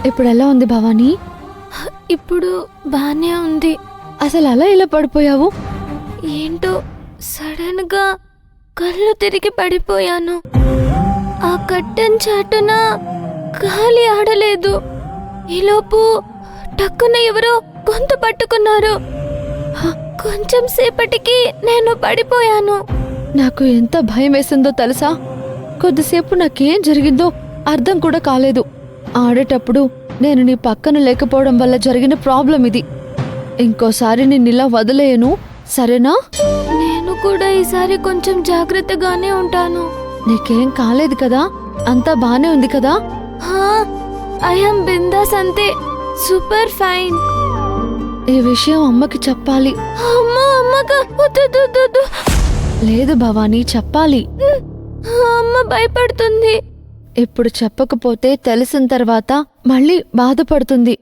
ఇప్పుడు ఎలా ఉంది భవానీ? ఇప్పుడు బానే ఉంది. అసలు అలా ఎలా పడిపోయావు? ఏంటో సడన్ గా కళ్ళు తిరిగి పడిపోయాను. ఆ కట్టెన్ చాటున గాలి ఆడలేదు. ఈలోపు టక్కున ఎవరో గొంతు పట్టుకున్నారు. కొంచెం సేపటికి నేను పడిపోయాను. నాకు ఎంత భయం వేసిందో తెలుసా? కొద్దిసేపు నాకేం జరిగిందో అర్థం కూడా కాలేదు. ఆడేటప్పుడు నేను నీ పక్కన లేకపోవడం వల్ల జరిగిన ప్రాబ్లం ఇది. ఇంకోసారి నిన్నిలా వదిలేయను, సరేనా? నేను కూడా ఈసారి కొంచెం జాగ్రత్తగానే ఉంటాను. నీకేం కాలేదు కదా? అంతా బానే ఉంది కదా? ఐ యామ్ బిందాస్, అంతే. Super fine. ఈ విషయం అమ్మకి చెప్పాలి. అమ్మగా వద్దు. లేదు భవానీ, చెప్పాలి. అమ్మ భయపడుతుంది. ఇప్పుడు చెప్పకపోతే తెలిసిన తర్వాత మళ్ళీ బాధపడుతుంది.